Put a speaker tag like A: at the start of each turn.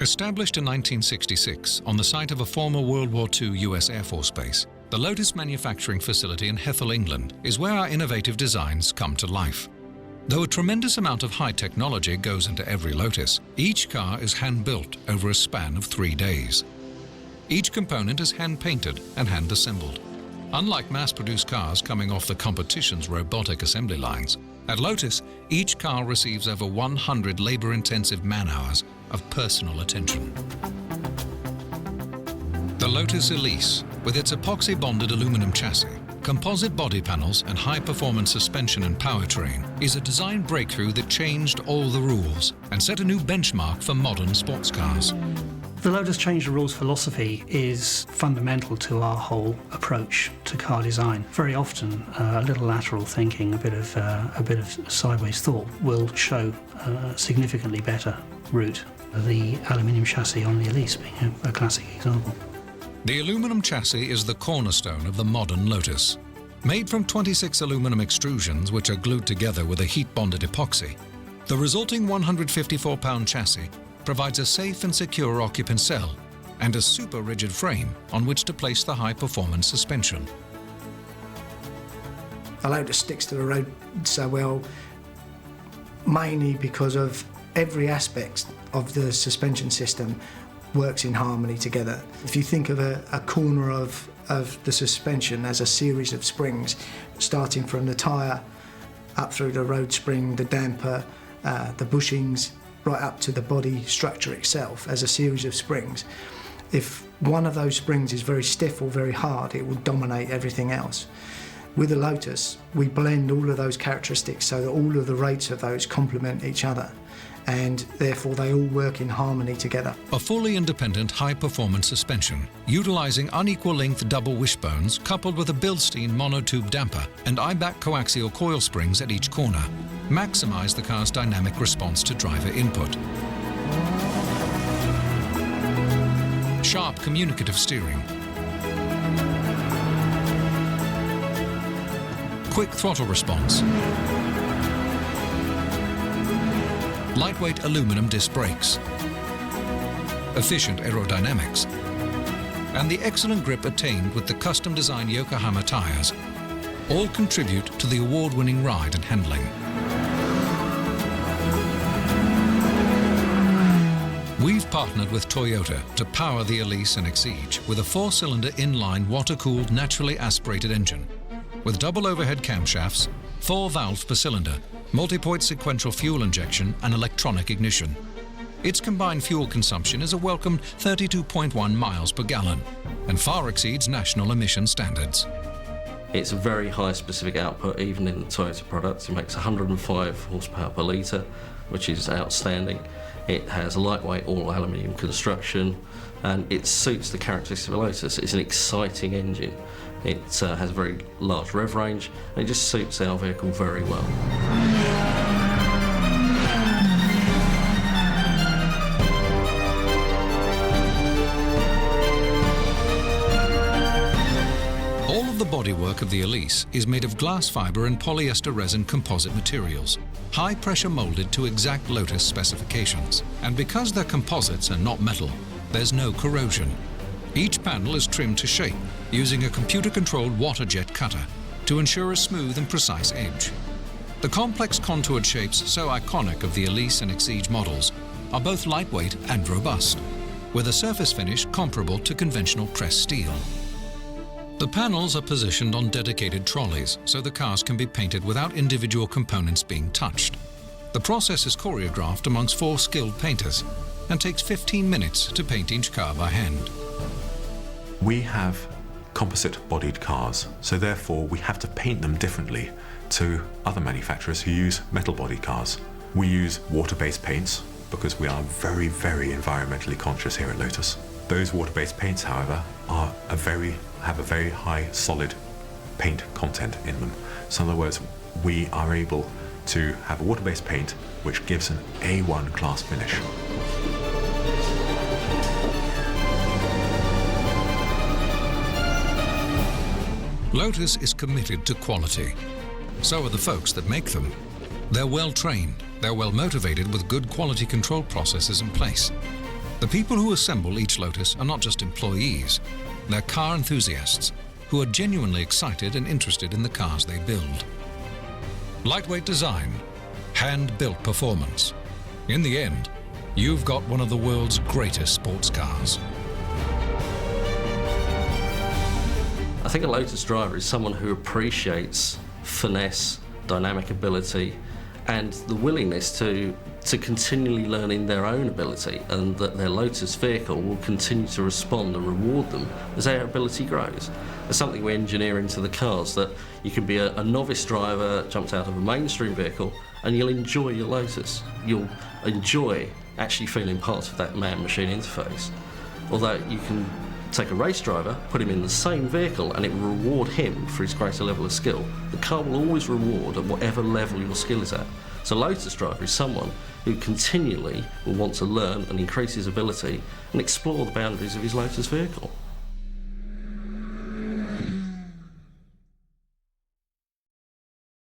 A: Established in 1966 on the site of a former World War II US Air Force base, the Lotus manufacturing facility in Hethel, England, is where our innovative designs come to life. Though a tremendous amount of high technology goes into every Lotus, each car is hand-built over a span of 3 days. Each component is hand-painted and hand-assembled. Unlike mass-produced cars coming off the competition's robotic assembly lines, at Lotus, each car receives over 100 labor-intensive man-hours of personal attention. The Lotus Elise, with its epoxy-bonded aluminum chassis, composite body panels and high-performance suspension and powertrain, is a design breakthrough that changed all the rules and set a new benchmark for modern sports cars.
B: The Lotus Change the Rules philosophy is fundamental to our whole approach to car design. Very often, a little lateral thinking, a bit of sideways thought will show a significantly better route. The aluminium chassis on the Elise being a classic example.
A: The aluminum chassis is the cornerstone of the modern Lotus. Made from 26 aluminum extrusions which are glued together with a heat-bonded epoxy, the resulting 154-pound chassis provides a safe and secure occupant cell and a super rigid frame on which to place the high-performance suspension.
C: The Lotus sticks to the road so well, mainly because of every aspect of the suspension system works in harmony together. If you think of a corner of the suspension as a series of springs, starting from the tyre, up through the road spring, the damper, the bushings, right up to the body structure itself as a series of springs. If one of those springs is very stiff or very hard, it will dominate everything else. With the Lotus, we blend all of those characteristics so that all of the rates of those complement each other, and therefore they all work in harmony together.
A: A fully independent high-performance suspension, utilizing unequal length double wishbones coupled with a Bilstein monotube damper and IBAC coaxial coil springs at each corner, maximize the car's dynamic response to driver input. Sharp communicative steering. Quick throttle response. Lightweight aluminum disc brakes, efficient aerodynamics, and the excellent grip attained with the custom-designed Yokohama tires all contribute to the award-winning ride and handling. We've partnered with Toyota to power the Elise and Exige with a 4-cylinder inline water-cooled naturally aspirated engine with double overhead camshafts, 4 valves per cylinder, multi-point sequential fuel injection and electronic ignition. Its combined fuel consumption is a welcome 32.1 miles per gallon and far exceeds national emission standards.
D: It's a very high specific output, even in the Toyota products. It makes 105 horsepower per litre, which is outstanding. It has a lightweight all aluminium construction and it suits the characteristics of a Lotus. It's an exciting engine. It has a very large rev range and it just suits our vehicle very well.
A: All of the bodywork of the Elise is made of glass fibre and polyester resin composite materials, high pressure moulded to exact Lotus specifications. And because they're composites and not metal, there's no corrosion. Each panel is trimmed to shape using a computer-controlled water jet cutter to ensure a smooth and precise edge. The complex contoured shapes so iconic of the Elise and Exige models are both lightweight and robust, with a surface finish comparable to conventional pressed steel. The panels are positioned on dedicated trolleys so the cars can be painted without individual components being touched. The process is choreographed amongst 4 skilled painters and takes 15 minutes to paint each car by hand.
E: We have composite-bodied cars, so therefore we have to paint them differently to other manufacturers who use metal-bodied cars. We use water-based paints because we are very, very environmentally conscious here at Lotus. Those water-based paints, however, have a very high solid paint content in them. So in other words, we are able to have a water-based paint which gives an A1 class finish.
A: Lotus is committed to quality. So are the folks that make them. They're well trained, they're well motivated with good quality control processes in place. The people who assemble each Lotus are not just employees, they're car enthusiasts who are genuinely excited and interested in the cars they build. Lightweight design, hand-built performance. In the end, you've got one of the world's greatest sports cars.
D: I think a Lotus driver is someone who appreciates finesse, dynamic ability, and the willingness to continually learn in their own ability, and that their Lotus vehicle will continue to respond and reward them as their ability grows. It's something we engineer into the cars, that you can be a novice driver, jumped out of a mainstream vehicle, and you'll enjoy your Lotus. You'll enjoy actually feeling part of that man-machine interface. Although you can take a race driver, put him in the same vehicle, and it will reward him for his greater level of skill. The car will always reward at whatever level your skill is at. So a Lotus driver is someone who continually will want to learn and increase his ability and explore the boundaries of his Lotus vehicle.